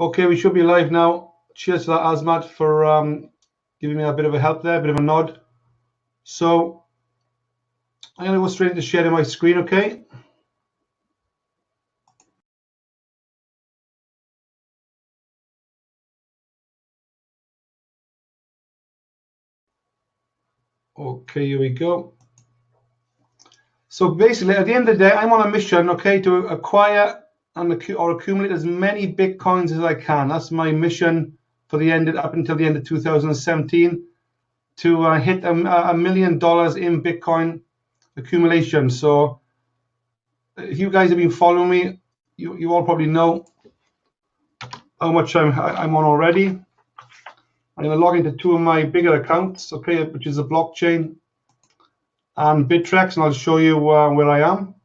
Okay, we should be live now. Cheers to that, Azmat, for giving me a bit of a help there, a bit of a nod. So I'm going to go straight into sharing my screen, okay? Okay, here we go. So basically, at the end of the day, I'm on a mission, okay, to acquire or accumulate as many Bitcoins as I can. That's my mission for the end, up until the end of 2017, to hit $1 million in Bitcoin accumulation. So if you guys have been following me, you all probably know how much I'm on already. I'm going to log into two of my bigger accounts, okay, which is the blockchain and Bittrex, and I'll show you where I am.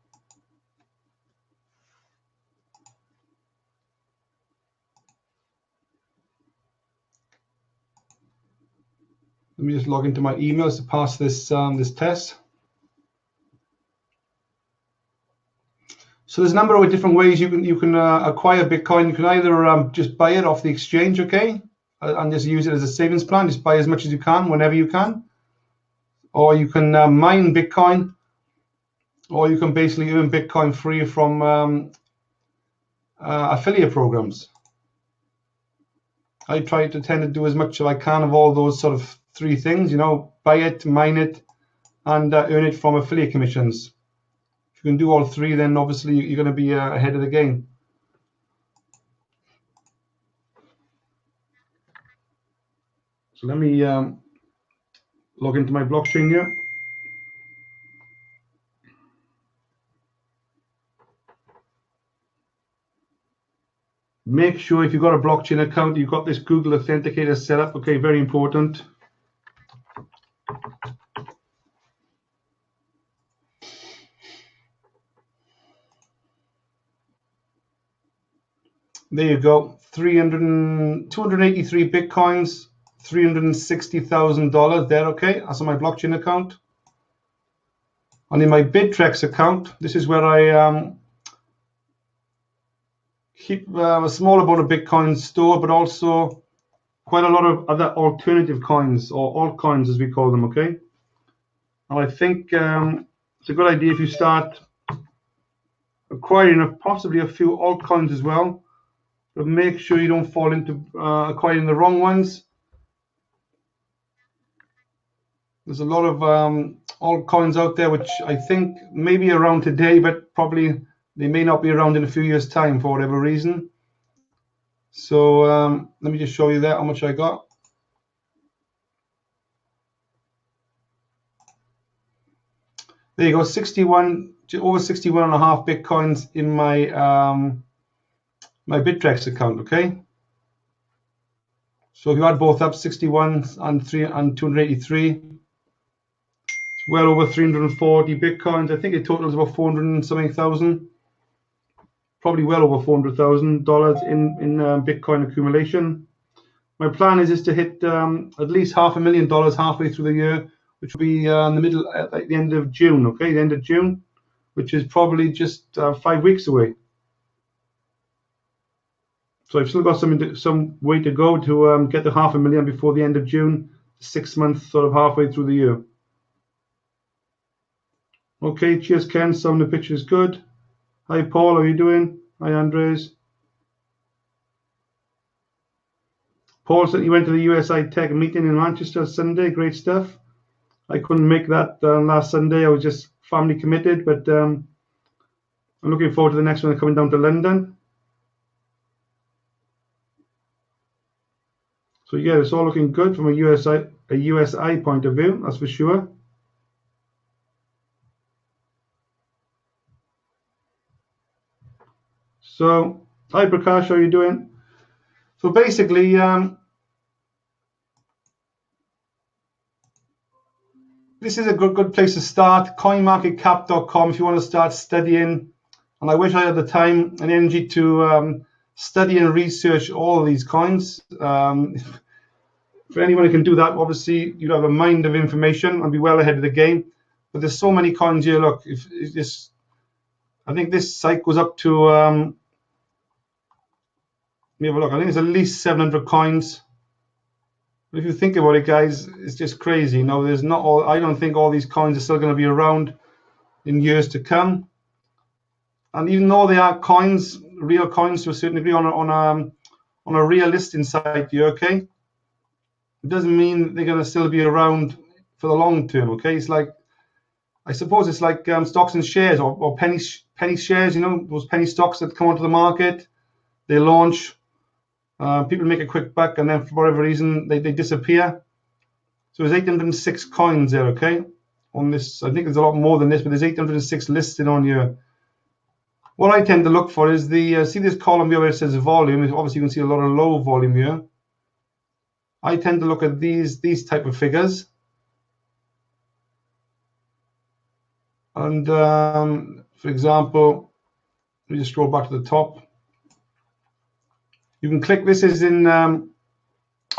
Let me just log into my emails to pass this this test. So there's a number of different ways you can acquire Bitcoin. You can either just buy it off the exchange, okay, and just use it as a savings plan. Just buy as much as you can, whenever you can. Or you can mine Bitcoin, or you can basically earn Bitcoin free from affiliate programs. I try to tend to do as much as I can of all those sort of three things, you know, buy it, mine it, and earn it from affiliate commissions. If you can do all three, then obviously you're going to be ahead of the game. So let me log into my blockchain here. Make sure if you've got a blockchain account, you've got this Google Authenticator set up. Okay, very important. There you go. 283 Bitcoins, $360,000 there. Okay, that's on my blockchain account. And in my Bittrex account, this is where I keep a small amount of Bitcoin stored, but also quite a lot of other alternative coins, or altcoins as we call them, okay? And I think it's a good idea if you start acquiring possibly a few altcoins as well, but make sure you don't fall into acquiring the wrong ones. There's a lot of altcoins out there which I think may be around today, but probably they may not be around in a few years' time for whatever reason. So let me just show you that, how much I got. There you go, 61, over 61 and a half Bitcoins in my my Bittrex account, okay? So if you add both up, 61 and 283, it's well over 340 Bitcoins. I think it totals about 400 and something thousand, probably well over $400,000 in Bitcoin accumulation. My plan is to hit at least $500,000 halfway through the year, which will be in the middle, at the end of June, okay, the end of June, which is probably just 5 weeks away. So I've still got some way to go to get the $500,000 before the end of June, 6 months sort of halfway through the year. Okay, cheers, Ken. Some of the picture is good. Hi, Paul. How are you doing? Hi, Andres. Paul said he went to the USI Tech meeting in Manchester Sunday. Great stuff. I couldn't make that last Sunday. I was just family committed, but I'm looking forward to the next one coming down to London. So yeah, it's all looking good from a USI point of view, that's for sure. So, hi Prakash, how are you doing? So basically, this is a good place to start. CoinMarketCap.com if you want to start studying. And I wish I had the time and energy to study and research all of these coins. For anyone who can do that, obviously you'd have a mind of information and be well ahead of the game. But there's so many coins here. Look, I think this site goes up to me have a look. I think it's at least 700 coins. But if you think about it, guys, it's just crazy. You know, there's not all. I don't think all these coins are still going to be around in years to come. And even though they are coins, real coins to a certain degree on a real listing site here, okay, it doesn't mean they're going to still be around for the long term. Okay, it's like, I suppose it's like stocks and shares or penny shares. You know, those penny stocks that come onto the market, they launch. People make a quick buck, and then for whatever reason they disappear. So there's 806 coins there, okay, on this. I think there's a lot more than this, but there's 806 listed on here. What I tend to look for is the see this column here where it says volume. Obviously, you can see a lot of low volume here. I tend to look at these type of figures, and for example, let me just scroll back to the top. You can click. This is in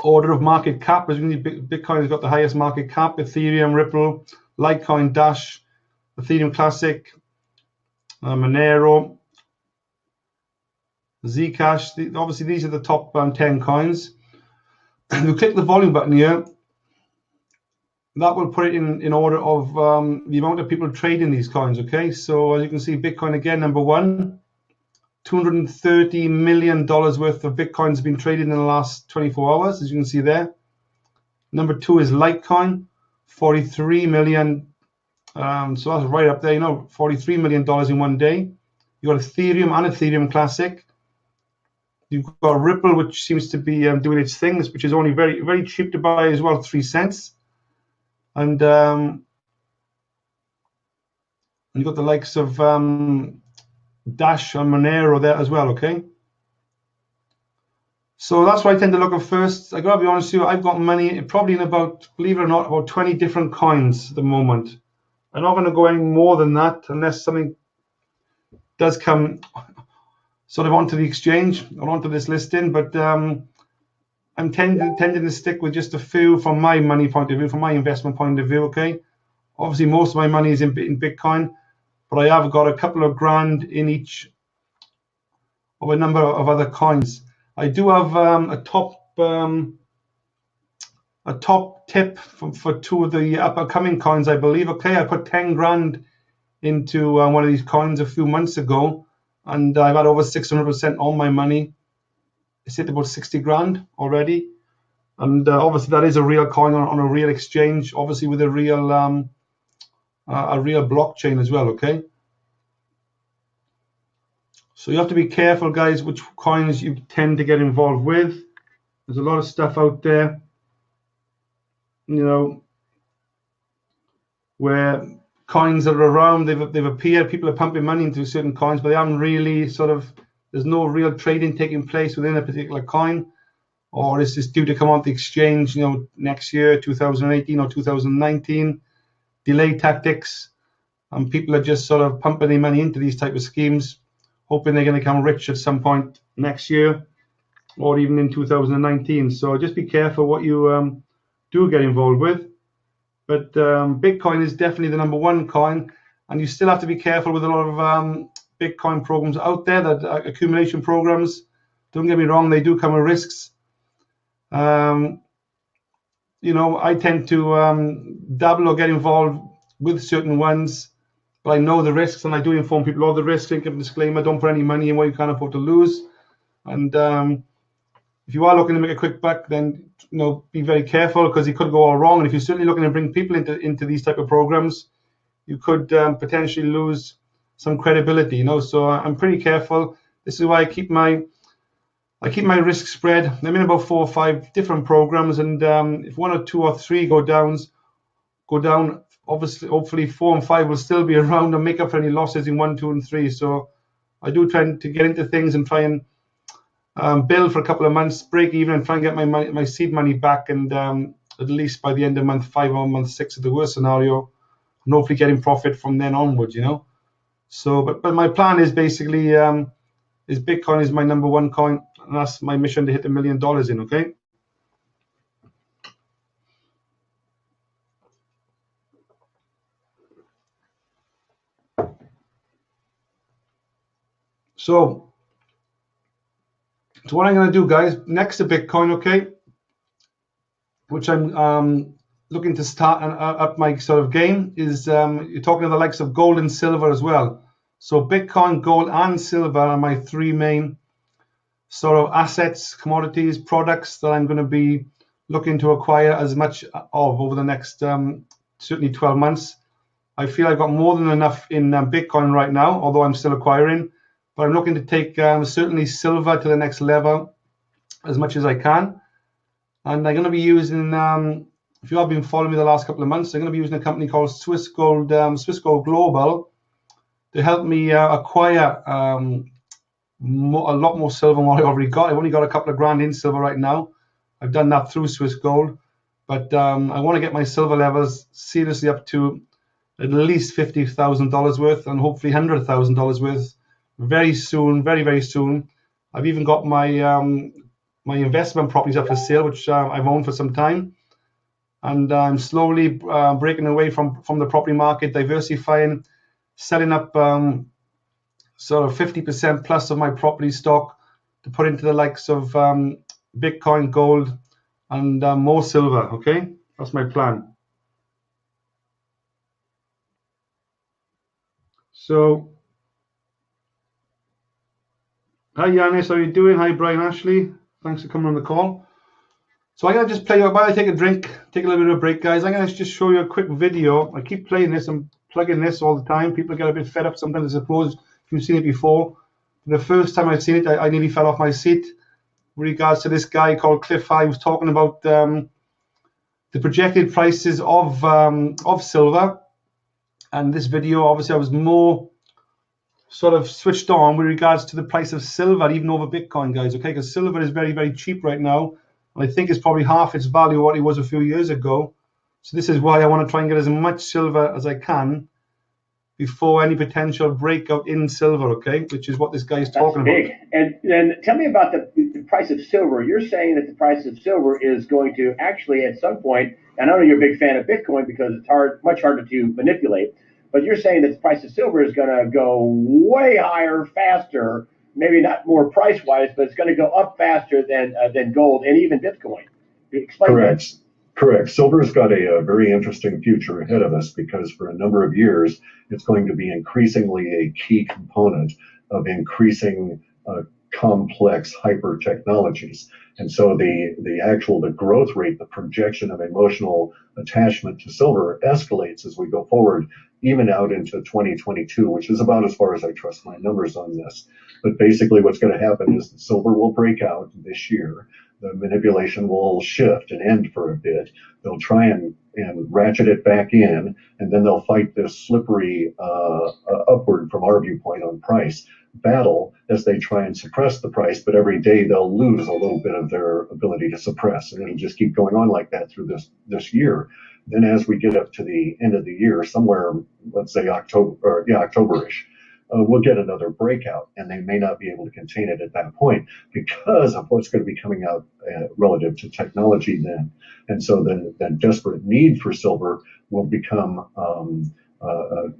order of market cap. As you can see, Bitcoin has got the highest market cap. Ethereum, Ripple, Litecoin, Dash, Ethereum Classic, Monero, Zcash. Obviously, these are the top 10 coins. If you click the volume button here, that will put it in order of the amount of people trading these coins. Okay, so as you can see, Bitcoin again, number one. $230 million worth of Bitcoin has been traded in the last 24 hours, as you can see there. Number two is Litecoin, 43 million. So that's right up there, you know, $43 million in one day. You got Ethereum and Ethereum Classic. You've got Ripple, which seems to be doing its thing, which is only very, very cheap to buy as well, 3 cents. And you've got the likes of Dash and Monero there as well, okay? So that's what I tend to look at first. I gotta be honest with you, I've got money probably in about, believe it or not, about 20 different coins at the moment. I'm not going to go any more than that unless something does come sort of onto the exchange or onto this listing. But I'm tending to stick with just a few from my money point of view, from my investment point of view. Okay, obviously most of my money is in Bitcoin, but I have got a couple of grand in each of a number of other coins. I do have a top tip for two of the upcoming coins, I believe. Okay, I put 10 grand into one of these coins a few months ago, and I've had over 600% on my money. It's hit about 60 grand already, and obviously that is a real coin on a real exchange, obviously with a real blockchain as well. Okay, so you have to be careful, guys, which coins you tend to get involved with. There's a lot of stuff out there, you know, where coins that are around, they've appeared, people are pumping money into certain coins, but they haven't really there's no real trading taking place within a particular coin, or is this due to come on the exchange, you know, next year, 2018 or 2019, delay tactics, and people are just sort of pumping their money into these type of schemes, hoping they're going to become rich at some point next year, or even in 2019. So just be careful what you do get involved with. But Bitcoin is definitely the number one coin, and you still have to be careful with a lot of Bitcoin programs out there, that accumulation programs. Don't get me wrong, they do come with risks. You know, I tend to dabble or get involved with certain ones, but I know the risks, and I do inform people of the risks. Think of a disclaimer: don't put any money in what you can't afford to lose. And if you are looking to make a quick buck, then, you know, be very careful, because it could go all wrong. And if you're certainly looking to bring people into these type of programs, you could potentially lose some credibility, you know. So I'm pretty careful. This is why I keep my risk spread. I'm in about 4 or 5 different programs, and if 1 or 2 or 3 go down, obviously, hopefully 4 and 5 will still be around and make up for any losses in 1, 2, and 3. So I do try to get into things and try and build for a couple of months, break even, and try and get my seed money back, and at least by the end of month 5 or month 6 of the worst scenario, and hopefully getting profit from then onwards, you know. So, but my plan is basically is Bitcoin is my number one coin, and that's my mission, to hit $1 million in. Okay. So So what I'm going to do, guys, next to Bitcoin, okay, which I'm looking to start up my sort of game, is you're talking of the likes of gold and silver as well. So Bitcoin, gold, and silver are my three main sort of assets, commodities, products that I'm going to be looking to acquire as much of over the next certainly 12 months. I feel I've got more than enough in Bitcoin right now, although I'm still acquiring. But I'm looking to take certainly silver to the next level as much as I can. And I'm going to be using, if you have been following me the last couple of months, I'm going to be using a company called Swiss Gold Global to help me acquire a lot more silver than what I already got. I've only got a couple of grand in silver right now. I've done that through Swiss Gold. But I want to get my silver levels seriously up to at least $50,000 worth and hopefully $100,000 worth very soon, very, very soon. I've even got my my investment properties up for sale, which I've owned for some time. And I'm slowly breaking away from the property market, diversifying, setting up sort of 50% plus of my property stock to put into the likes of Bitcoin, gold, and more silver, okay? That's my plan. So, hi Yanis, how are you doing? Hi Brian Ashley, thanks for coming on the call. So I'm gonna just play, while I take a drink, take a little bit of a break, guys. I'm gonna just show you a quick video. I keep playing this, I'm plugging this all the time. People get a bit fed up sometimes, I suppose, if you've seen it before. The first time I've seen it, I nearly fell off my seat with regards to this guy called Cliff High, who's talking about the projected prices of silver. And this video, obviously, I was more sort of switched on with regards to the price of silver, even over Bitcoin, guys, okay? Because silver is very, very cheap right now. And I think it's probably half its value what it was a few years ago. So this is why I want to try and get as much silver as I can before any potential breakout in silver, okay? Which is what this guy is talking about. And then tell me about the price of silver. You're saying that the price of silver is going to actually at some point, and I know you're a big fan of Bitcoin because it's much harder to manipulate, but you're saying that the price of silver is going to go way higher, faster, maybe not more price-wise, but it's going to go up faster than gold and even Bitcoin. Explain Correct. that. Correct. Silver's got a very interesting future ahead of us because for a number of years, it's going to be increasingly a key component of increasing complex hyper technologies. And so the growth rate, the projection of emotional attachment to silver escalates as we go forward, even out into 2022, which is about as far as I trust my numbers on this. But basically what's going to happen is that silver will break out this year. The manipulation will shift and end for a bit. They'll try and ratchet it back in, and then they'll fight this slippery upward from our viewpoint on price battle as they try and suppress the price, but every day they'll lose a little bit of their ability to suppress, and it'll just keep going on like that through this year. Then as we get up to the end of the year, somewhere, let's say October-ish, we'll get another breakout, and they may not be able to contain it at that point because of what's going to be coming out relative to technology then. And so the desperate need for silver will become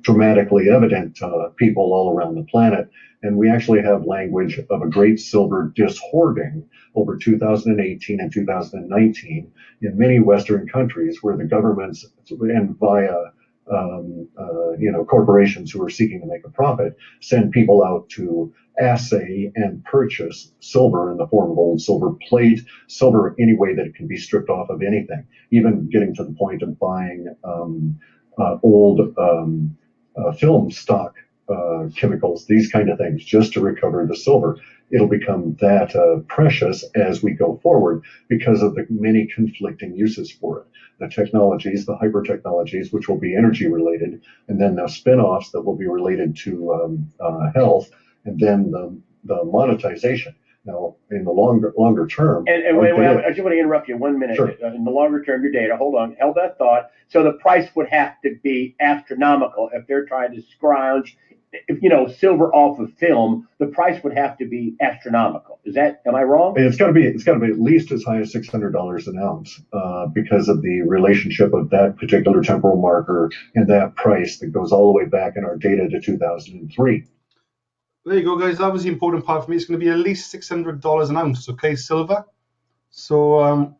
dramatically evident to people all around the planet. And we actually have language of a great silver dishoarding over 2018 and 2019 in many Western countries where the governments, and via corporations who are seeking to make a profit, send people out to assay and purchase silver in the form of old silver plate, silver any way that it can be stripped off of anything, even getting to the point of buying old film stock chemicals, these kind of things, just to recover the silver. It'll become that precious as we go forward because of the many conflicting uses for it. The technologies, the hyper technologies, which will be energy related, and then the spin-offs that will be related to health, and then the monetization. Now, in the longer term, and wait, I just want to interrupt you 1 minute. Sure. In the longer term, your data. Hold that thought. So the price would have to be astronomical if they're trying to scrounge, silver off of film. The price would have to be astronomical. Am I wrong? It's got to be at least as high as $600 an ounce because of the relationship of that particular temporal marker and that price that goes all the way back in our data to 2003. there you go, guys. That was the important part for me. It's going to be at least $600 an ounce, okay, silver. So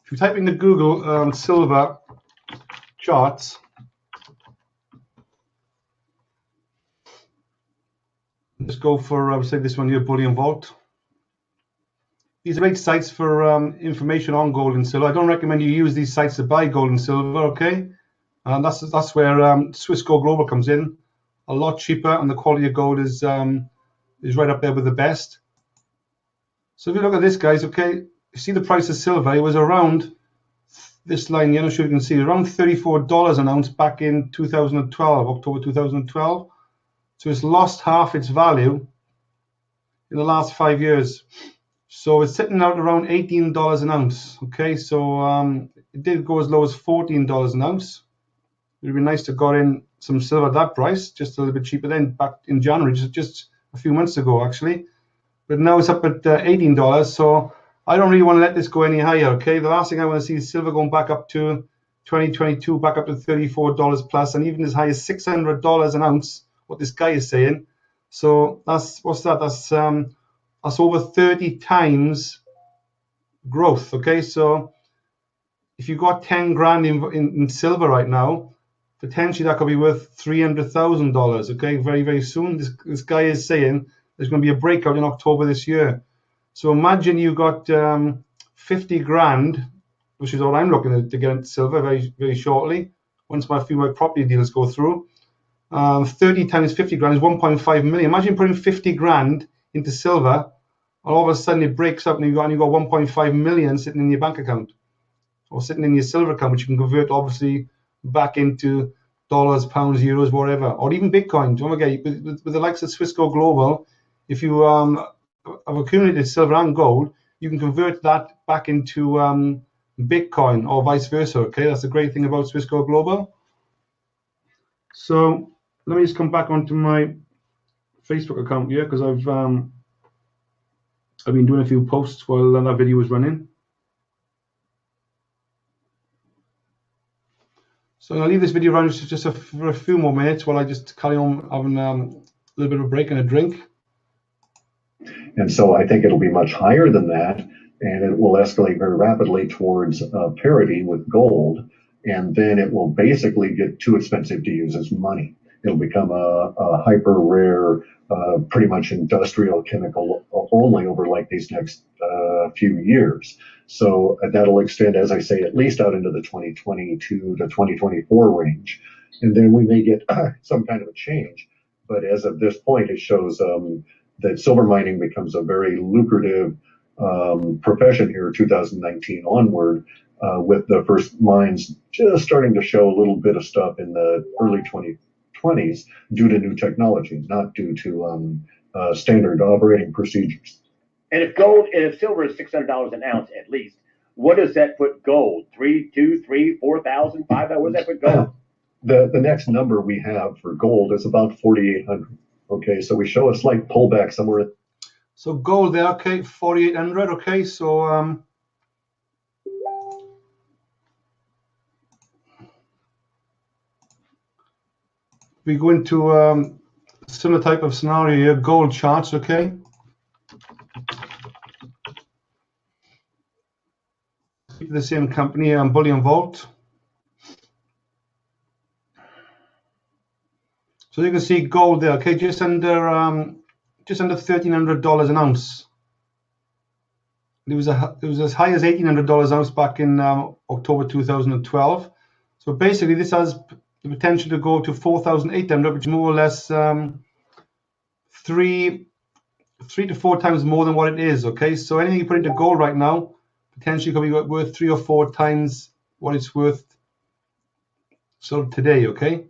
if you type into Google silver charts, just go for say this one here, Bullion Vault. These are great sites for information on gold and silver. I don't recommend you use these sites to buy gold and silver, okay? And that's where Swissquote Global comes in. A lot cheaper, and the quality of gold is right up there with the best. So if you look at this, guys, okay, you see the price of silver. It was around this line here. I'm not sure you can see, around $34 an ounce back in 2012, October 2012. So it's lost half its value in the last 5 years. So it's sitting out around $18 an ounce. Okay, so it did go as low as $14 an ounce. It would be nice to have got in some silver at that price, just a little bit cheaper then, back in January, just a few months ago, actually. But now it's up at $18, so I don't really want to let this go any higher, okay? The last thing I want to see is silver going back up to 2022, back up to $34 plus, and even as high as $600 an ounce, what this guy is saying. So what's that? That's over 30 times growth, okay? So if you've got 10 grand in silver right now, potentially that could be worth $300,000, okay, very, very soon. This guy is saying there's going to be a breakout in October this year. So imagine you got 50 grand, which is all I'm looking to get into silver very, very shortly, once my few property deals go through. 30 times 50 grand is 1.5 million. Imagine putting 50 grand into silver, and all of a sudden it breaks up and you've got 1.5 million sitting in your bank account, or sitting in your silver account, which you can convert obviously back into dollars, pounds, euros, whatever, or even Bitcoin. Don't forget, with the likes of Swissquote Global, if you have accumulated silver and gold, you can convert that back into Bitcoin or vice versa. Okay, that's the great thing about Swissquote Global. So let me just come back onto my Facebook account here, because I've been doing a few posts while that video was running. So I'll leave this video running just for a few more minutes while I just carry on having a little bit of a break and a drink. And so I think it'll be much higher than that, and it will escalate very rapidly towards parity with gold, and then it will basically get too expensive to use as money. It'll become a hyper rare, pretty much industrial chemical only over like these next few years. So that'll extend, as I say, at least out into the 2022 to 2024 range. And then we may get some kind of a change. But as of this point, it shows that silver mining becomes a very lucrative profession here, 2019 onward, with the first mines just starting to show a little bit of stuff in the early 2020s due to new technology, not due to standard operating procedures. And if silver is $600 an ounce at least, what does that put gold? 3, 2, 3, 4,000, 5,000? What does that put gold? The next number we have for gold is about 4,800. Okay, so we show a slight pullback somewhere. So gold there, okay, 4,800. Okay, so we go into similar type of scenario here, gold charts, okay. The same company, Bullion Vault. So you can see gold there, okay, just under $1,300 an ounce. It was as high as $1,800 an ounce back in October 2012. So basically, this has the potential to go to 4,800, which is more or less 3 to 4 times more than what it is. Okay, so anything you put into gold right now potentially could be worth 3 or 4 times what it's worth sort of today. Okay,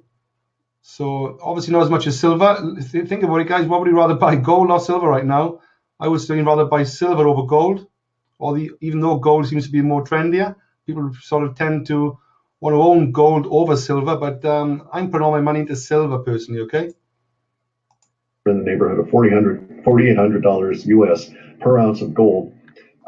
so obviously not as much as silver. Think about it, guys. What would you rather buy, gold or silver right now? I would say rather buy silver over gold. Even though gold seems to be more trendier, people sort of tend to want to own gold over silver. But I'm putting all my money into silver personally. Okay. In the neighborhood of $4,800 US per ounce of gold.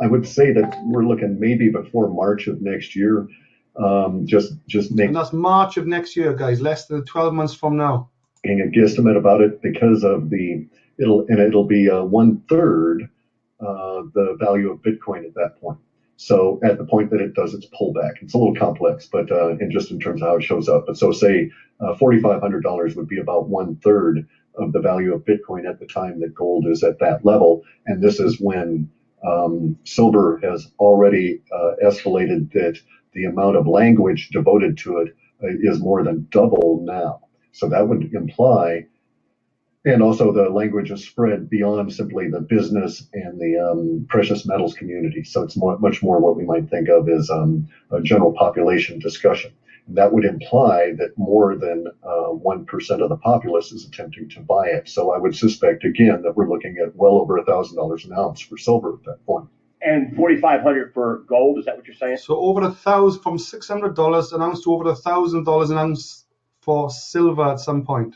I would say that we're looking maybe before March of next year. And that's March of next year, guys. Less than 12 months from now. making a guesstimate about it because of it'll be 1/3 the value of Bitcoin at that point. So at the point that it does its pullback, it's a little complex, but in terms of how it shows up. But so say $4,500 would be about 1/3 of the value of Bitcoin at the time that gold is at that level, and this is when silver has already escalated that the amount of language devoted to it is more than double now. So that would imply, and also the language is spread beyond simply the business and the precious metals community. So it's much more what we might think of as a general population discussion. And that would imply that more than 1% of the populace is attempting to buy it. So I would suspect, again, that we're looking at well over $1,000 an ounce for silver at that point. And 4,500 for gold, is that what you're saying? So over 1,000, from $600 an ounce to over $1,000 an ounce for silver at some point.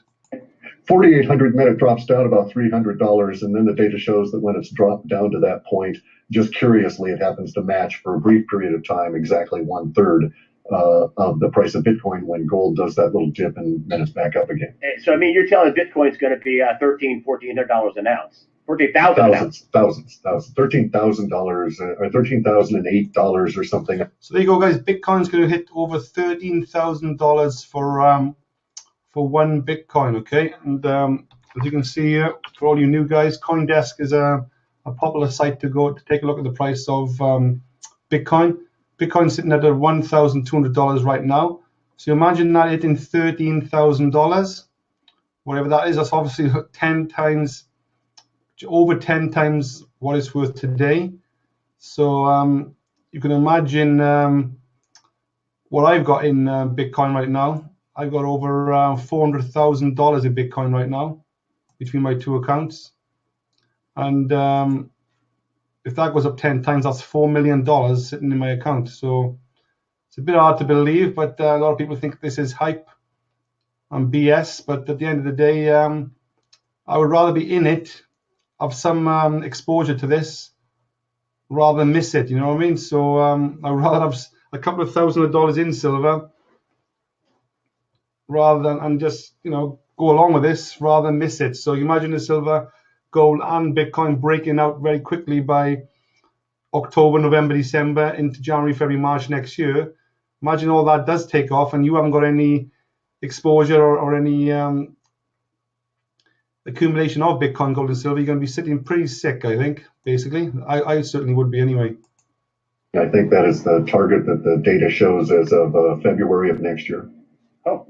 4,800, and then it drops down about $300, and then the data shows that when it's dropped down to that point, just curiously, it happens to match for a brief period of time exactly 1/3 of the price of Bitcoin when gold does that little dip and then it's back up again. So I mean, you're telling Bitcoin's going to be $1,400 an ounce, $14,000 thousands, $13,000 or $13,008 or something. So there you go, guys. Bitcoin's going to hit over $13,000 for one Bitcoin, okay? And as you can see here, for all you new guys, CoinDesk is a popular site to take a look at the price of Bitcoin. Bitcoin's sitting at $1,200 right now. So imagine that hitting $13,000, whatever that is. That's obviously 10 times, over 10 times what it's worth today. So you can imagine what I've got in Bitcoin right now. I've got over $400,000 in Bitcoin right now between my two accounts. And if that goes up 10 times, that's $4 million sitting in my account. So it's a bit hard to believe, but a lot of people think this is hype and BS. But at the end of the day, I would rather be in it, have some exposure to this, rather than miss it. You know what I mean? So I would rather have a couple of $1,000s in silver, rather than and just go along with this, rather than miss it. So you imagine the silver, gold, and Bitcoin breaking out very quickly by October, November, December, into January, February, March next year. Imagine all that does take off and you haven't got any exposure or any accumulation of Bitcoin, gold, and silver. You're going to be sitting pretty sick, I think, basically. I certainly would be anyway. I think that is the target that the data shows as of February of next year. Oh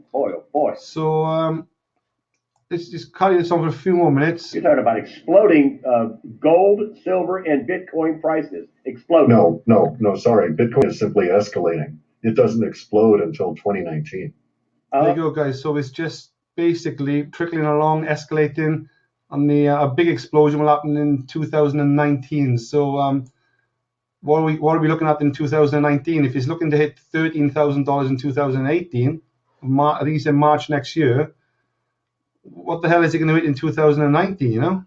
boy. So let's just carry this on for a few more minutes. You're talking about exploding gold, silver, and Bitcoin prices. Exploding. No, sorry. Bitcoin is simply escalating. It doesn't explode until 2019. There you go, guys. So it's just basically trickling along, escalating, and a big explosion will happen in 2019. So what are we looking at in 2019? If he's looking to hit $13,000 in 2018, I think he said March next year, what the hell is he going to hit in 2019,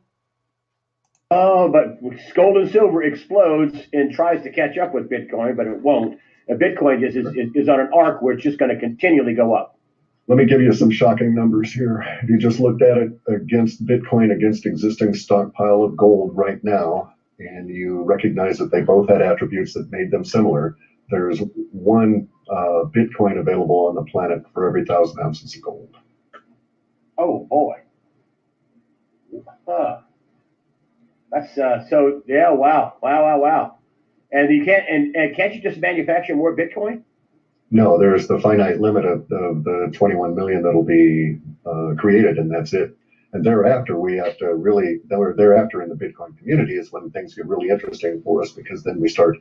Oh, but gold and silver explodes and tries to catch up with Bitcoin, but it won't. Bitcoin is on an arc where it's just going to continually go up. Let me give you some shocking numbers here. If you just looked at it against Bitcoin, against existing stockpile of gold right now, and you recognize that they both had attributes that made them similar, there's one Bitcoin available on the planet for every 1,000 ounces of gold. Oh boy. That's so yeah, wow. And you can't and can't you just manufacture more Bitcoin? No, there's the finite limit of the 21 million that'll be created, and that's it. And thereafter, we have to really, thereafter in the Bitcoin community is when things get really interesting for us, because then we start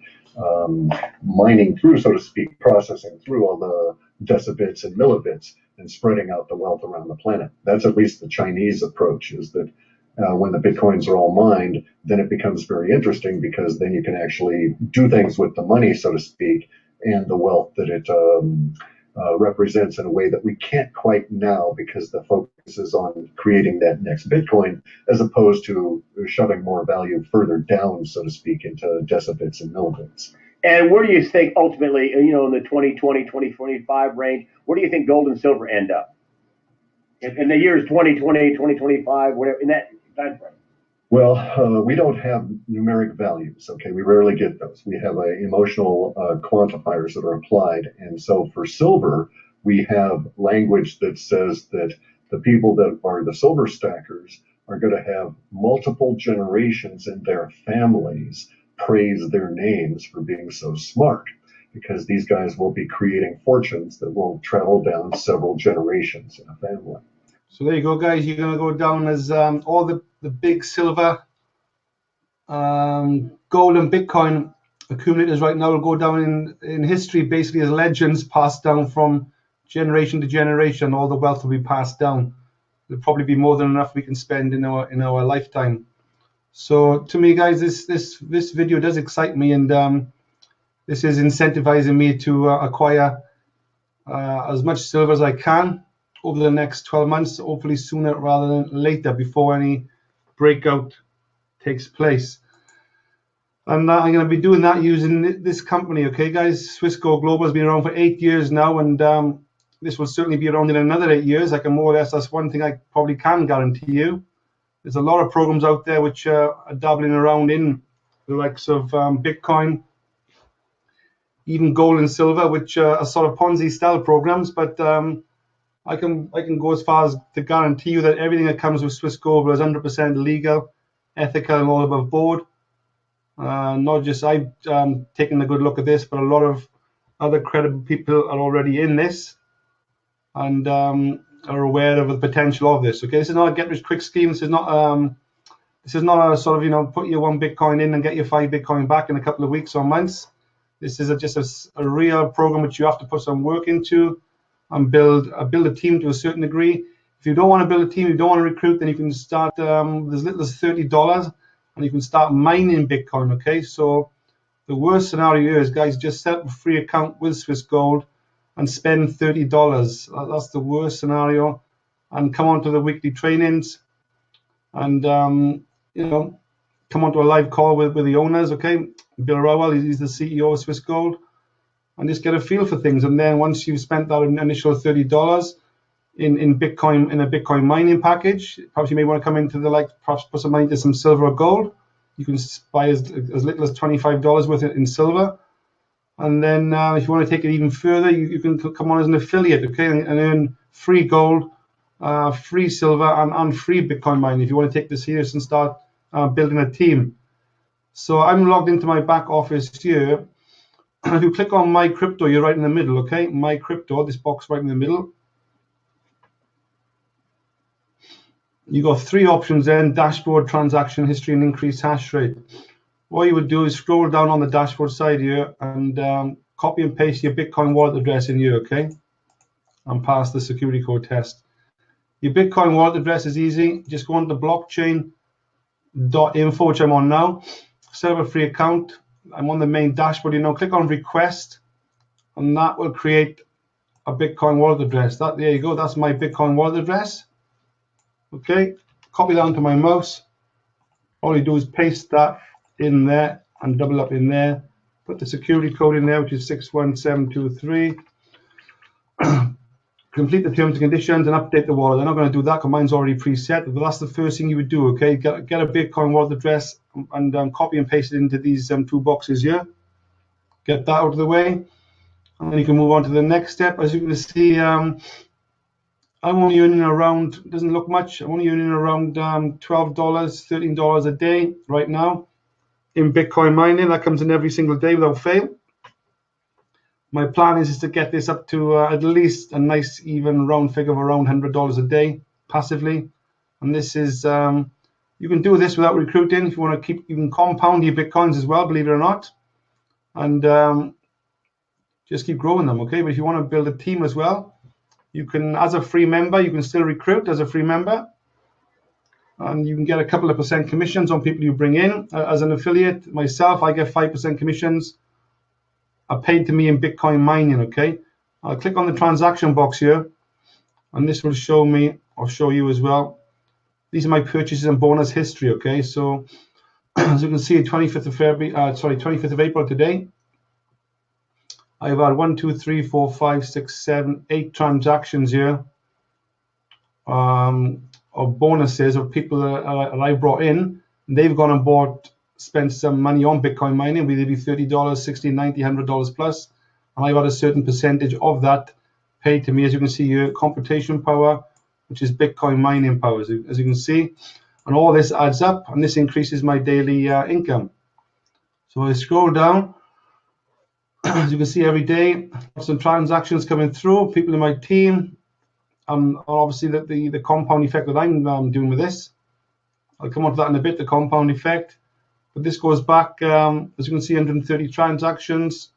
mining through, so to speak, processing through all the decibits and millibits and spreading out the wealth around the planet. That's at least the Chinese approach, is that when the Bitcoins are all mined, then it becomes very interesting, because then you can actually do things with the money, so to speak, and the wealth that it represents in a way that we can't quite now, because the focus is on creating that next Bitcoin, as opposed to shoving more value further down, so to speak, into decibits and millibits. And where do you think ultimately, in the 2020, 2025 range, where do you think gold and silver end up? And the years 2020, 2025, whatever, in that time frame. Well, we don't have numeric values, okay? We rarely get those. We have emotional quantifiers that are applied. And so for silver, we have language that says that the people that are the silver stackers are going to have multiple generations in their families praise their names for being so smart, because these guys will be creating fortunes that will travel down several generations in a family. So there you go, guys. You're going to go down as all the big silver, gold, and Bitcoin accumulators right now will go down in history basically as legends passed down from generation to generation. All the wealth will be passed down. It'll probably be more than enough we can spend in our lifetime. So to me, guys, this video does excite me, and this is incentivizing me to acquire as much silver as I can over the next 12 months, hopefully sooner rather than later, before any breakout takes place. And I'm going to be doing that using this company, okay, guys? Swiss Gold Global has been around for 8 years now, and this will certainly be around in another 8 years. I can more or less, that's one thing I probably can guarantee you. There's a lot of programs out there which are dabbling around in the likes of Bitcoin, even gold and silver, which are sort of Ponzi style programs, but I can go as far as to guarantee you that everything that comes with Swiss Gold is 100% legal, ethical, and all above board. Not just I've taken a good look at this, but a lot of other credible people are already in this and are aware of the potential of this. Okay, this is not a get-rich-quick scheme. This is not a sort of put your 1 Bitcoin in and get your 5 Bitcoin back in a couple of weeks or months. This is just a real program which you have to put some work into and build a team to a certain degree. If you don't want to build a team, you don't want to recruit, then you can start with as little as $30 and you can start mining Bitcoin, okay? So the worst scenario here is, guys, just set up a free account with Swiss Gold and spend $30. That's the worst scenario. And come on to the weekly trainings and, come on to a live call with the owners, okay? Bill Rowell, he's the CEO of Swiss Gold. And just get a feel for things. And then once you've spent that initial $30 in Bitcoin, in a Bitcoin mining package, perhaps you may want to come into perhaps put some money into some silver or gold. You can buy as little as $25 worth in silver. And then if you want to take it even further, you can come on as an affiliate, okay, and earn free gold, free silver, and free Bitcoin mining if you want to take this serious and start building a team. So I'm logged into my back office here. If you click on My Crypto, you're right in the middle, okay? My Crypto, this box right in the middle. You got 3 options then: dashboard, transaction history, and increased hash rate. What you would do is scroll down on the dashboard side here and copy and paste your Bitcoin wallet address in here, okay? And pass the security code test. Your Bitcoin wallet address is easy. Just go on to blockchain.info, which I'm on now. Set up a free account. I'm on the main dashboard, click on request, and that will create a Bitcoin wallet address. There you go, that's my Bitcoin wallet address. Okay, copy that onto my mouse. All you do is paste that in there and double up in there. Put the security code in there, which is 61723. Complete the terms and conditions and update the wallet. I'm not going to do that because mine's already preset, but that's the first thing you would do, okay? Get a Bitcoin wallet address and copy and paste it into these 2 boxes here. Get that out of the way. And then you can move on to the next step. As you can see, I'm only earning around, doesn't look much, I'm only earning around $12, $13 a day right now in Bitcoin mining. That comes in every single day without fail. My plan is to get this up to at least a nice even round figure of around $100 a day passively. And this is, you can do this without recruiting. If you want to you can compound your Bitcoins as well, believe it or not. And just keep growing them, okay? But if you want to build a team as well, you can, as a free member, you can still recruit as a free member. And you can get a couple of % commissions on people you bring in. As an affiliate, myself, I get 5% commissions are paid to me in Bitcoin mining, okay? I'll click on the transaction box here, and this will show me, or show you as well. These are my purchases and bonus history, okay? So, as you can see, 25th of April today, I've had 1, 2, 3, 4, 5, 6, 7, 8 transactions here of bonuses of people that I brought in, and they've gone and spent some money on Bitcoin mining, whether it be $30, $60, $90, $100 plus, and I got a certain percentage of that paid to me. As you can see here, computation power, which is Bitcoin mining power, as you can see, and all this adds up, and this increases my daily income. So I scroll down. As you can see, every day, some transactions coming through, people in my team, obviously the compound effect that I'm doing with this. I'll come on to that in a bit, the compound effect. But this goes back, as you can see, 130 transactions,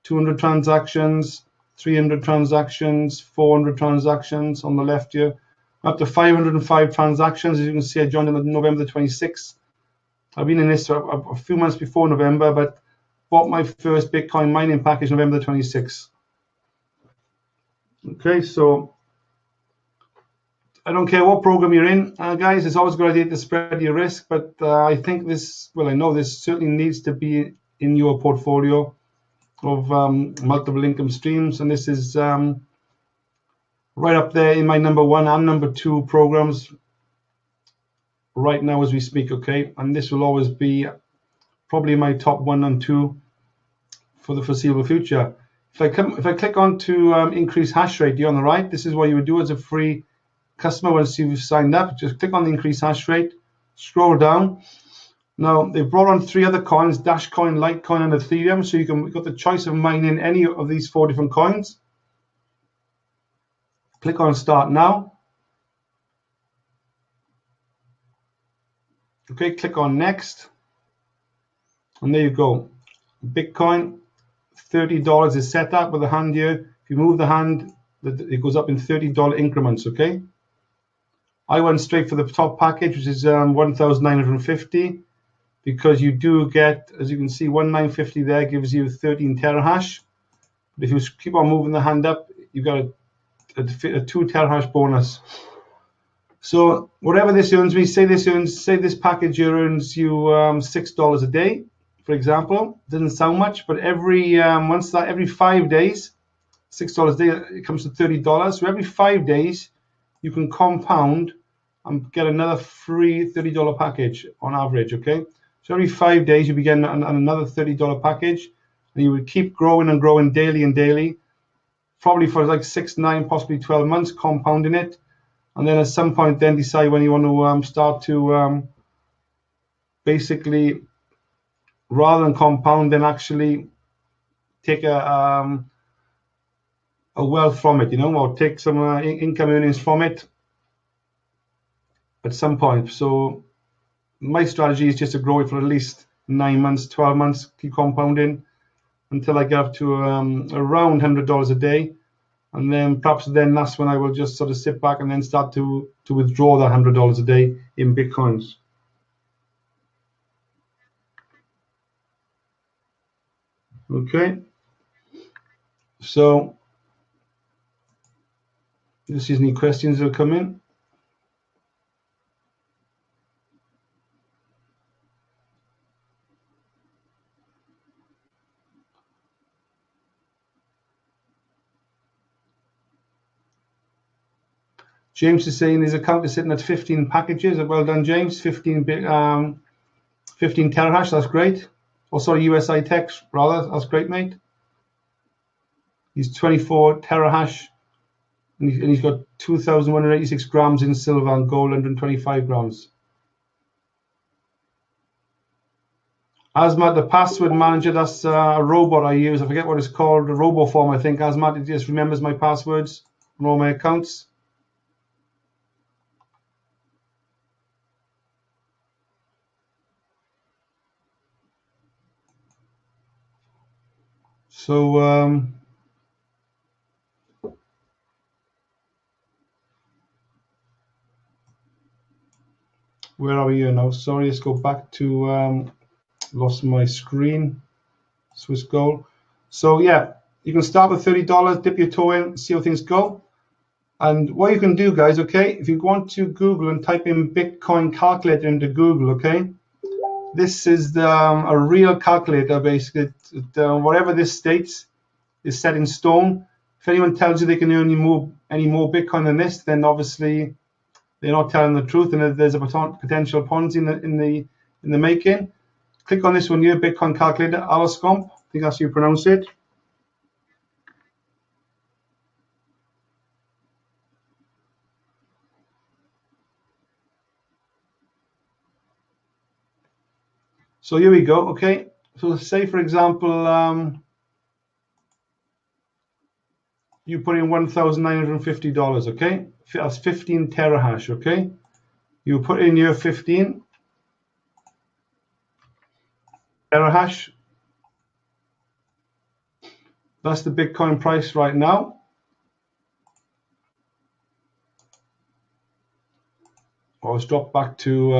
200 transactions, 300 transactions, 400 transactions on the left here, up to 505 transactions. As you can see, I joined on November the 26th. I've been in this a few months before November, but bought my first Bitcoin mining package November the 26th. Okay, so I don't care what program you're in, guys, it's always a good idea to spread your risk, but I think this, well, I know this certainly needs to be in your portfolio of multiple income streams, and this is right up there in my number 1 and number 2 programs right now as we speak, okay? And this will always be probably my top 1 and 2 for the foreseeable future. If I click on to increase hash rate here on the right, this is what you would do as a free customer once you've signed up. Just click on the increase hash rate, scroll down. Now they've brought on 3 other coins: Dashcoin, Litecoin, and Ethereum. So you've got the choice of mining any of these 4 different coins. Click on start now. Okay, click on next, and there you go. Bitcoin, $30 is set up with a hand here. If you move the hand, it goes up in $30 increments. Okay. I went straight for the top package, which is 1,950, because you do get, as you can see, 1,950 there gives you 13 terahash. But if you keep on moving the hand up, you've got a 2 terahash bonus. So whatever this earns me, say this package here earns you $6 a day, for example. Doesn't sound much, but every 5 days, $6 a day, it comes to $30. So every 5 days, you can compound and get another free $30 package on average, okay? So every 5 days, you begin another $30 package, and you would keep growing and growing daily and daily, probably for like 6, 9, possibly 12 months, compounding it. And then at some point, then decide when you want to start to basically, rather than compound, then actually take a wealth from it, or take some income earnings from it at some point. So my strategy is just to grow it for at least 9 months, 12 months, keep compounding until I get up to around $100 a day. And then perhaps that's when I will just sort of sit back and then start to withdraw that $100 a day in Bitcoins. Okay. So this is any questions that have come in. James is saying his account is sitting at 15 packages. Well done, James. 15 terahash. That's great. Also USI Tech, rather. That's great, mate. He's 24 terahash, and he's got 2,186 grams in silver and gold, 125 grams. Asmat, the password manager, that's a robot I use. I forget what it's called, a RoboForm, I think. Asmat, it just remembers my passwords on all my accounts. So where are we here now? Sorry, let's go back to lost my screen. Swiss gold. So yeah, you can start with $30, dip your toe in, see how things go. And what you can do, guys, okay, if you go on to Google and type in Bitcoin calculator into Google, okay, this is a real calculator, basically. Whatever this states is set in stone. If anyone tells you they can earn any more Bitcoin than this, then obviously they're not telling the truth, and there's a potential Ponzi in the making. Click on this one here, Bitcoin calculator, Aloscomp. I think that's how you pronounce it. So here we go. Okay, so say for example, you put in $1,950. Okay, that's 15 terahash. Okay, you put in your 15 terahash. That's the Bitcoin price right now. Oh, it's dropped back to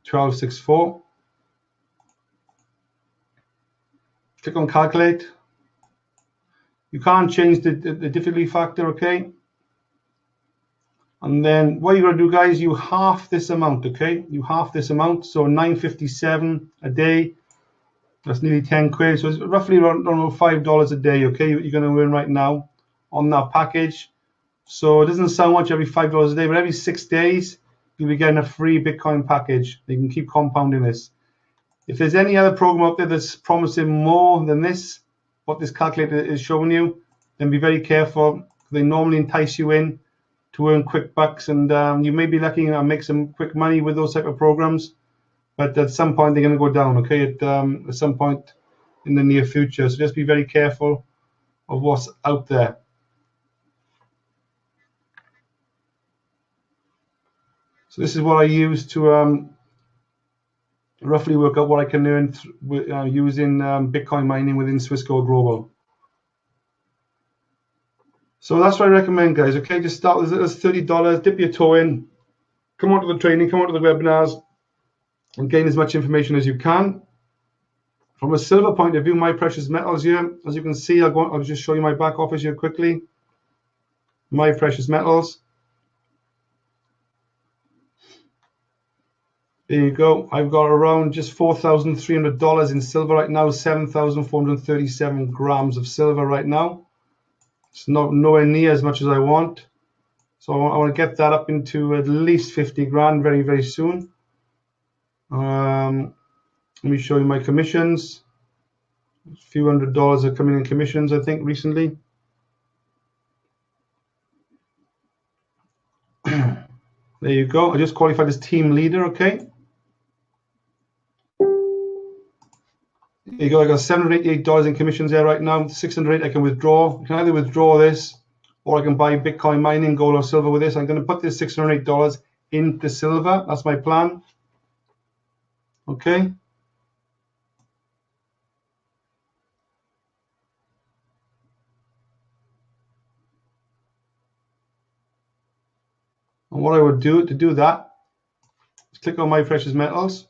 1264. Click on calculate. You can't change the difficulty factor, okay? And then what you're going to do, guys, you half this amount, okay? You half this amount, so 957 a day. That's nearly 10 quid. So it's roughly around $5 a day, okay? You're going to earn right now on that package. So it doesn't sound much every $5 a day, but every 6 days, you'll be getting a free Bitcoin package. You can keep compounding this. If there's any other program out there that's promising more than this, what this calculator is showing you, then be very careful. They normally entice you in to earn quick bucks, and you may be lucky and make some quick money with those type of programs, but at some point they're going to go down, okay, at some point in the near future. So just be very careful of what's out there. So this is what I use to roughly work out what I can earn using Bitcoin mining within Swissquote Global. So that's what I recommend, guys. Okay, just start with as $30, dip your toe in, come onto the training, come onto the webinars, and gain as much information as you can. From a silver point of view, my precious metals here, as you can see, I'll just show you my back office here quickly. My precious metals. There you go. I've got around just $4,300 in silver right now, 7,437 grams of silver right now. It's nowhere near as much as I want. So I want to get that up into at least 50 grand very, very soon. Let me show you my commissions. A few $100s are coming in commissions, I think, recently. There you go. I just qualified as team leader, okay? There you go. I got $788 in commissions there right now. 608 I can withdraw. I can either withdraw this or I can buy Bitcoin mining, gold or silver with this. I'm going to put this $608 into silver. That's my plan. Okay. And what I would do to do that is click on my precious metals.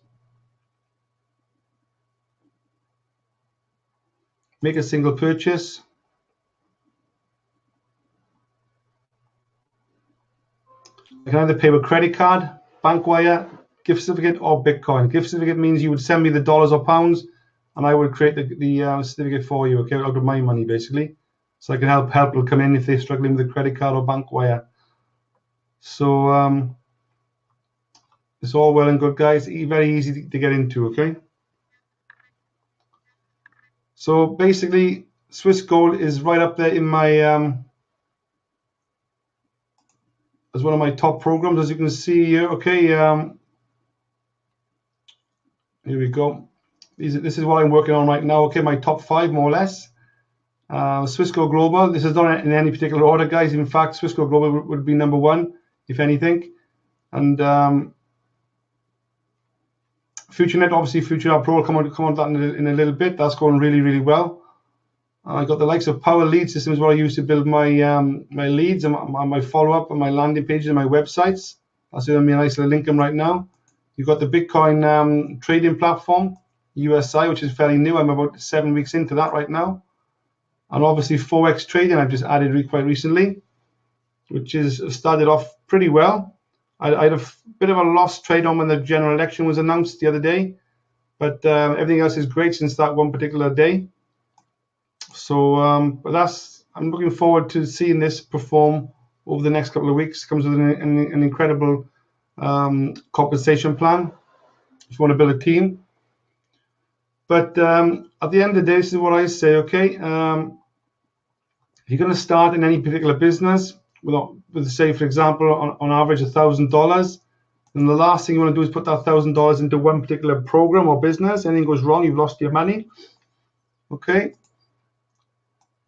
Make a single purchase. I can either pay with credit card, bank wire, gift certificate, or Bitcoin. Gift certificate means you would send me the dollars or pounds, and I would create the certificate for you, okay, out of my money, basically. So I can help people come in if they're struggling with a credit card or bank wire. So it's all well and good, guys. Very easy to get into, okay? So basically, Swiss Gold is right up there in my as one of my top programs, as you can see here. Okay, here we go. This is what I'm working on right now. Okay, my top 5 more or less. Swissquote Global. This is not in any particular order, guys. In fact, Swissquote Global would be number 1, if anything. And FutureNet, obviously, FutureNet Pro will come on that in a little bit. That's going really, really well. I got the likes of Power Lead Systems, what I use to build my my leads and my follow-up and my landing pages and my websites. That's giving me a nice little income right now. You've got the Bitcoin trading platform, USI, which is fairly new. I'm about 7 weeks into that right now. And obviously Forex trading I've just added quite recently, which is started off pretty well. I had a bit of a lost trade on when the general election was announced the other day, but everything else is great since that one particular day. So but I'm looking forward to seeing this perform over the next couple of weeks. Comes with an incredible compensation plan if you want to build a team. But at the end of the day, this is what I say, okay? If you're going to start in any particular business with say, for example, on average $1,000, then the last thing you want to do is put that $1,000 into one particular program or business. Anything goes wrong, you've lost your money, okay?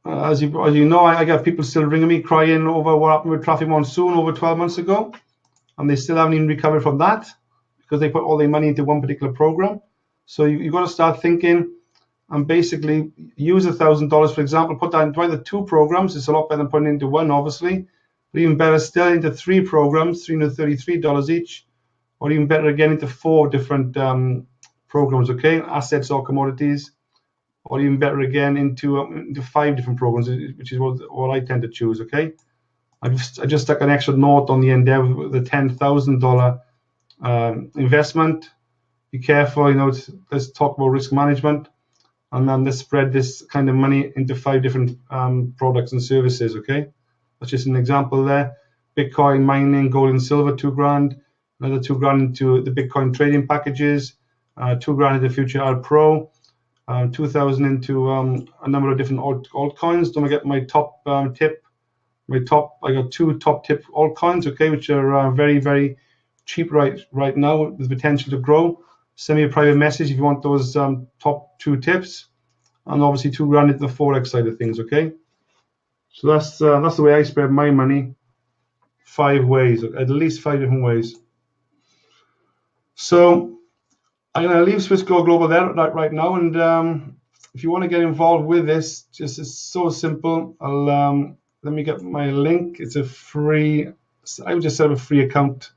As you know, I got people still ringing me crying over what happened with Traffic Monsoon over 12 months ago, and they still haven't even recovered from that because they put all their money into one particular program. So you've got to start thinking and basically use $1,000, for example, put that into either two programs. It's a lot better than putting it into one, obviously, but even better still into three programs, $333 each, or even better again into four different programs, okay, assets or commodities. Or even better again into five different programs, which is what I tend to choose. Okay, I just stuck an extra note on the end there with the $10,000 investment. Be careful, let's talk about risk management, and then let's spread this kind of money into five different products and services. Okay, that's just an example there. Bitcoin mining, gold and silver, $2,000. Another $2,000 into the Bitcoin trading packages. $2,000 into Future Art Pro. 2,000 into a number of different altcoins. Don't forget my top tip. I got two top tip altcoins, okay, which are very, very cheap right now with potential to grow. Send me a private message if you want those top two tips, and obviously $2,000 into the Forex side of things, okay. So that's the way I spend my money. 5 ways, at least 5 different ways. So I'm going to leave Swiss Gold Global there right now, and if you want to get involved with this, it's so simple. Let me get my link. It's a free. I would just set up a free account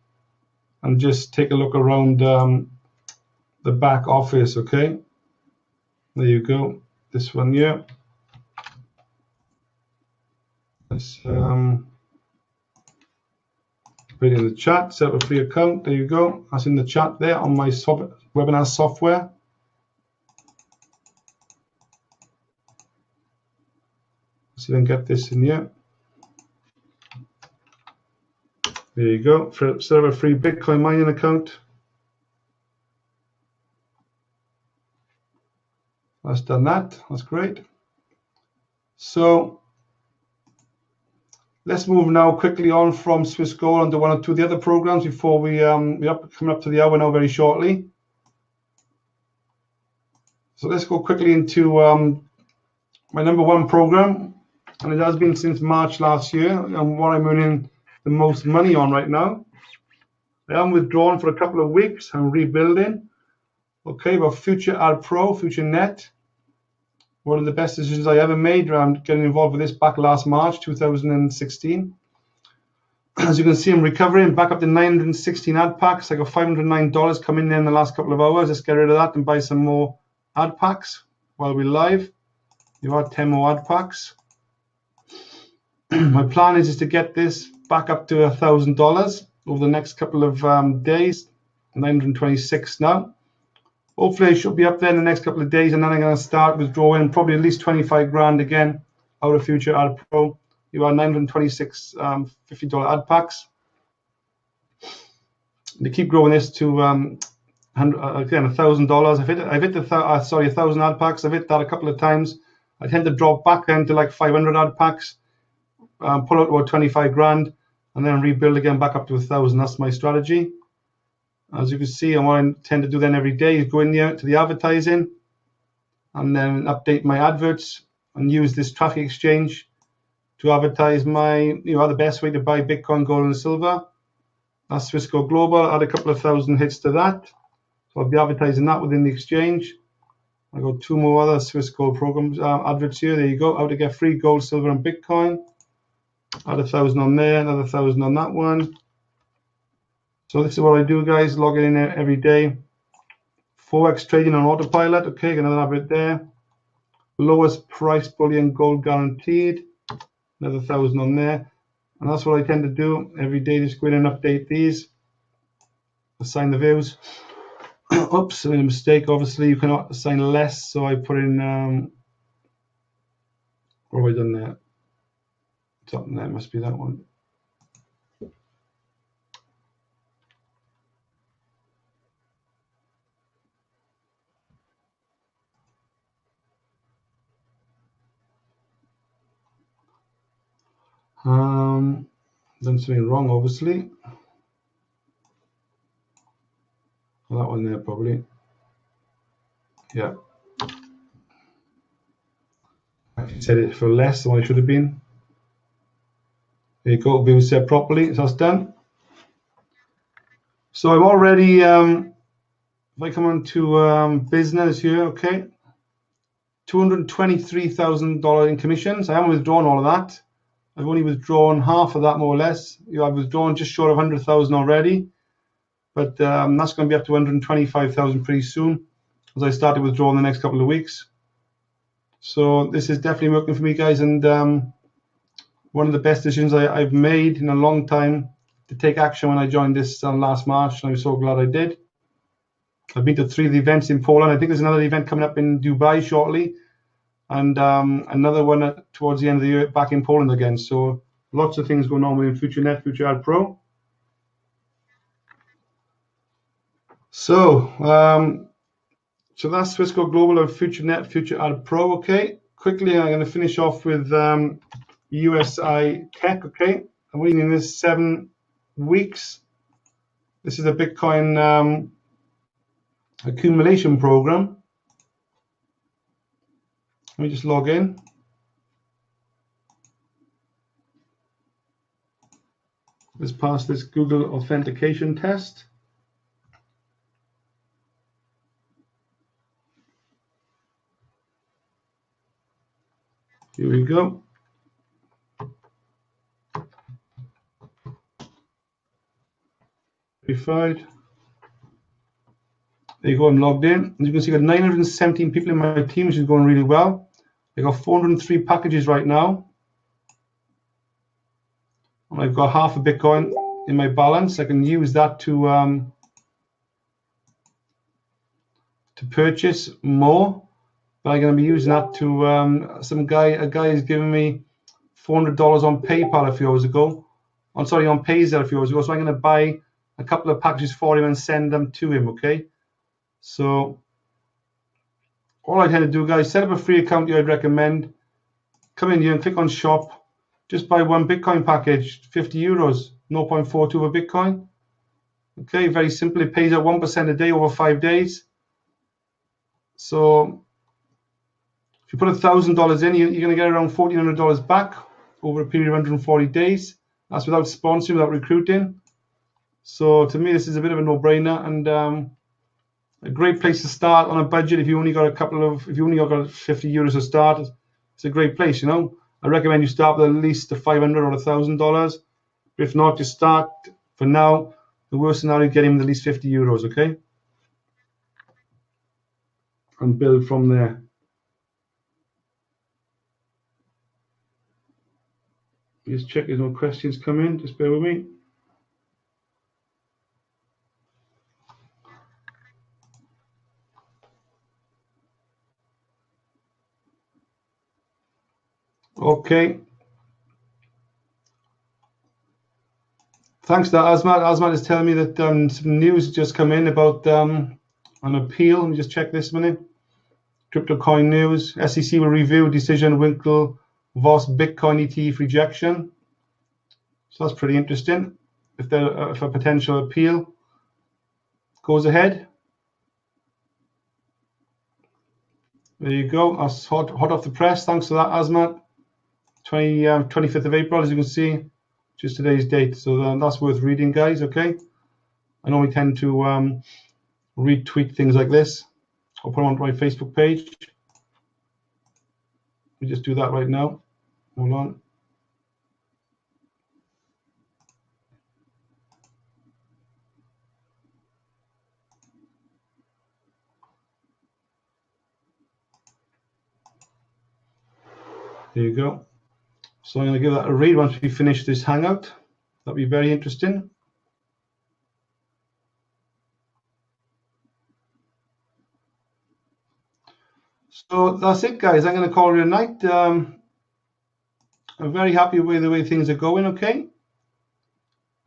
and just take a look around the back office. Okay, there you go. This one here. Let's put it in the chat. Set up a free account. There you go. That's in the chat there on my webinar software. See if I can get this in here. There you go. Set up a free Bitcoin mining account. That's done that. That's great. So let's move now quickly on from Swiss Gold onto one or two of the other programs before we're coming up to the hour now very shortly. So let's go quickly into my number one program, and it has been since March last year, and what I'm earning the most money on right now. I am withdrawn for a couple of weeks. I'm rebuilding. Okay, but Future Art Pro, Future Net, one of the best decisions I ever made around getting involved with this back last March 2016. As you can see, I'm recovering back up to 916 ad packs. I got $509 coming in the last couple of hours. Let's get rid of that and buy some more ad packs while we're live. You are 10 more ad packs. My plan is to get this back up to $1,000 over the next couple of days. 926 now. Hopefully I should be up there in the next couple of days, and then I'm going to start withdrawing probably at least 25 grand again out of Future Art Pro. You are 926 $50 ad packs. To keep growing this to again $1,000. I've hit the 1,000 ad packs. I've hit that a couple of times. I tend to drop back into like 500 ad packs, pull out about 25 grand, and then rebuild again back up to 1,000. That's my strategy. As you can see, and what I tend to do then every day is go in there to the advertising and then update my adverts and use this traffic exchange to advertise my, the best way to buy Bitcoin, gold, and silver. That's Swiss Gold Global. Add a couple of thousand hits to that. So I'll be advertising that within the exchange. I got 2 more other Swiss Gold programs adverts here. There you go. How to get free gold, silver, and Bitcoin. Add 1,000 on there, another 1,000 on that one. So this is what I do, guys. Log in every day. Forex trading on autopilot. Okay, another advert there. Lowest price bullion gold guaranteed. Another 1,000 on there. And that's what I tend to do every day. Just go in and update these. Assign the views. Oops, I made a mistake. Obviously, you cannot assign less. So I put in, what have I done there? Something there must be that one. Done something wrong, obviously. Well, that one there, probably. Yeah. I set it for less than what it should have been. There you go, view set properly, so that's done. So I'm already, if I come on to business here, okay, $223,000 in commissions. I haven't withdrawn all of that. I've only withdrawn half of that, more or less. I've withdrawn just short of 100,000 already, but that's going to be up to 125,000 pretty soon as I start to withdraw in the next couple of weeks. So this is definitely working for me, guys, and one of the best decisions I've made in a long time to take action when I joined this last March, and I'm so glad I did. I've been to 3 of the events in Poland. I think there's another event coming up in Dubai shortly, and another one towards the end of the year back in Poland again. So lots of things going on with FutureNet, Future Ad Pro. So that's Swissquote Global and FutureNet, Future Ad Pro. Okay, quickly I'm going to finish off with USI Tech. Okay, I'm waiting in this 7 weeks. This is a Bitcoin accumulation program. Let me just log in. Let's pass this Google authentication test. Here we go. Verified. There you go, I'm logged in. As you can see, I've got 917 people in my team, which is going really well. I got 403 packages right now. And I've got half a Bitcoin in my balance. I can use that to purchase more. But I'm going to be using that to a guy is giving me $400 on PayPal a few hours ago. On Payzelle a few hours ago. So I'm going to buy a couple of packages for him and send them to him. Okay. So all I tend to do, guys, set up a free account here. I'd recommend. Come in here and click on shop. Just buy 1 Bitcoin package, 50 euros, 0.42 of a Bitcoin. Okay, very simple. It pays out 1% a day over 5 days. So if you put $1,000 in, you're going to get around $1,400 back over a period of 140 days. That's without sponsoring, without recruiting. So to me, this is a bit of a no-brainer and a great place to start on a budget. If you only got if you only got 50 euros to start, it's a great place. You know, I recommend you start with at least the $500 or $1,000. If not, just start for now. The worst scenario, get him at least 50 euros, okay? And build from there. Just check there's no questions come in. Just bear with me. Okay. Thanks to Asmat. Asmat is telling me that some news just come in about an appeal. Let me just check this a minute. Crypto coin news. SEC will review decision Winklevoss Bitcoin ETF rejection. So that's pretty interesting. If a potential appeal goes ahead. There you go. That's hot off the press. Thanks for that, Asmat. 25th of April, as you can see, just today's date. So that's worth reading, guys. Okay. I normally tend to retweet things like this. I'll put them on my Facebook page. We just do that right now. Hold on. There you go. So I'm going to give that a read once we finish this hangout. That'll be very interesting. So that's it, guys. I'm going to call it a night. I'm very happy with the way things are going, okay?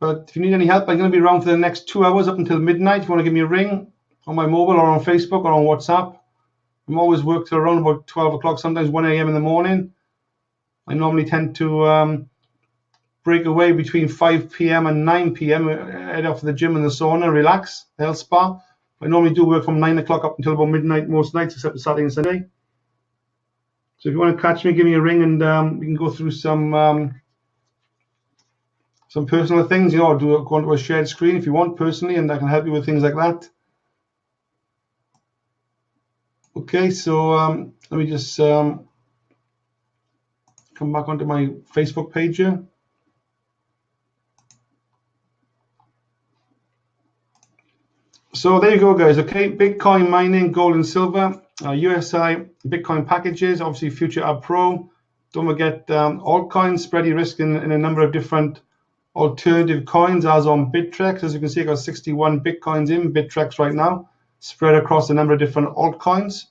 But if you need any help, I'm going to be around for the next 2 hours up until midnight. If you want to give me a ring on my mobile or on Facebook or on WhatsApp. I'm always worked till around about 12 o'clock, sometimes 1 a.m. in the morning. I normally tend to break away between 5 p.m. and 9 p.m. Head off to the gym and the sauna, relax, health spa. I normally do work from 9 o'clock up until about midnight most nights, except Saturday and Sunday. So if you want to catch me, give me a ring, and we can go through some personal things. You know, go onto a shared screen if you want personally, and I can help you with things like that. Okay, so let me just come back onto my Facebook page here. So there you go, guys. Okay, Bitcoin mining, gold and silver, USI, Bitcoin packages, obviously Future App Pro. Don't forget altcoins, spread your risk in a number of different alternative coins, as on Bittrex. As you can see, I got 61 Bitcoins in Bittrex right now, spread across a number of different altcoins.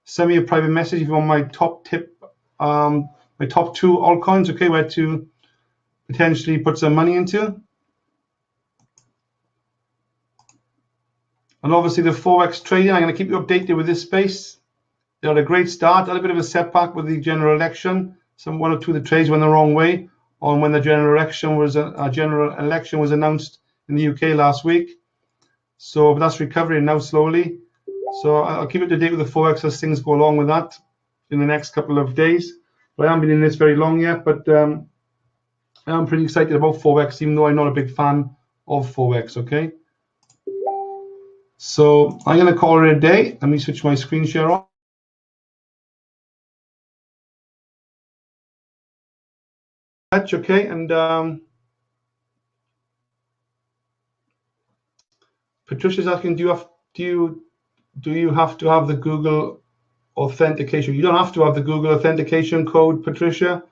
Send me a private message if you want my top tip, my top 2 altcoins, okay, where to potentially put some money into. And obviously the Forex trading, I'm going to keep you updated with this space. They had a great start, had a bit of a setback with the general election. One or two of the trades went the wrong way on when the general election was announced in the UK last week. So but that's recovering now slowly. So I'll keep up to date with the Forex as things go along with that in the next couple of days. But I haven't been in this very long yet, but I'm pretty excited about Forex, even though I'm not a big fan of Forex, okay? So I'm going to call it a day. Let me switch my screen share on. Okay, and Patricia's asking, do you have to have the Google authentication? You don't have to have the Google authentication code, Patricia,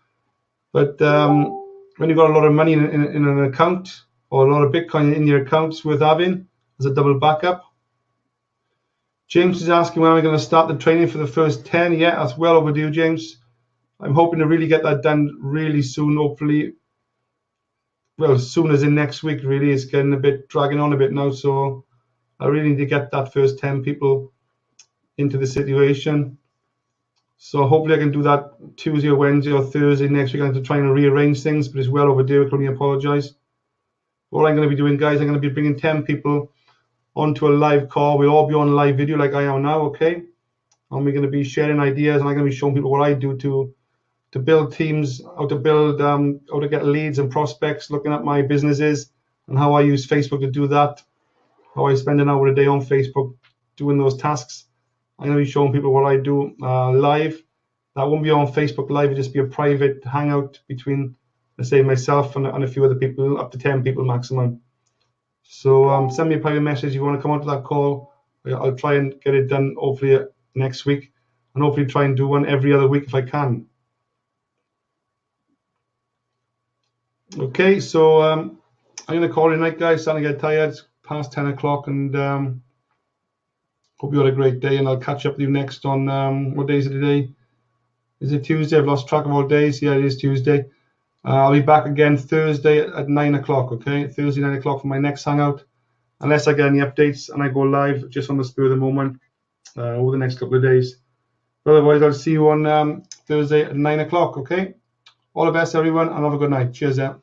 but when you've got a lot of money in an account or a lot of Bitcoin in your account, it's worth having as a double backup. James is asking when am I going to start the training for the first 10? Yeah, that's well overdue, James. I'm hoping to really get that done really soon, hopefully. Well, as soon as in next week, really. It's getting dragging on a bit now, so I really need to get that first 10 people into the situation. So hopefully I can do that Tuesday or Wednesday or Thursday next week. I'm going to try and rearrange things, but it's well overdue. I can only apologize. What I'm going to be doing, guys, I'm going to be bringing 10 people onto a live call. We'll all be on live video like I am now, okay? And we're going to be sharing ideas, and I'm going to be showing people what I do to build teams, how to get leads and prospects, looking at my businesses and how I use Facebook to do that, how I spend an hour a day on Facebook doing those tasks. I'm going to be showing people what I do live. That won't be on Facebook Live, it'll just be a private hangout between, let's say, myself and a few other people, up to 10 people maximum. So send me a private message if you want to come onto that call. I'll try and get it done hopefully next week, and hopefully try and do one every other week if I can. Okay, so I'm going to call it a night, guys. Starting to get tired. It's past 10 o'clock, and hope you had a great day, and I'll catch up with you next on, what day is it today? Is it Tuesday? I've lost track of all days. Yeah, it is Tuesday. I'll be back again Thursday at 9 o'clock, okay? Thursday, 9 o'clock for my next hangout. Unless I get any updates and I go live just on the spur of the moment over the next couple of days. But otherwise, I'll see you on Thursday at 9 o'clock, okay? All the best, everyone, and have a good night. Cheers, yeah.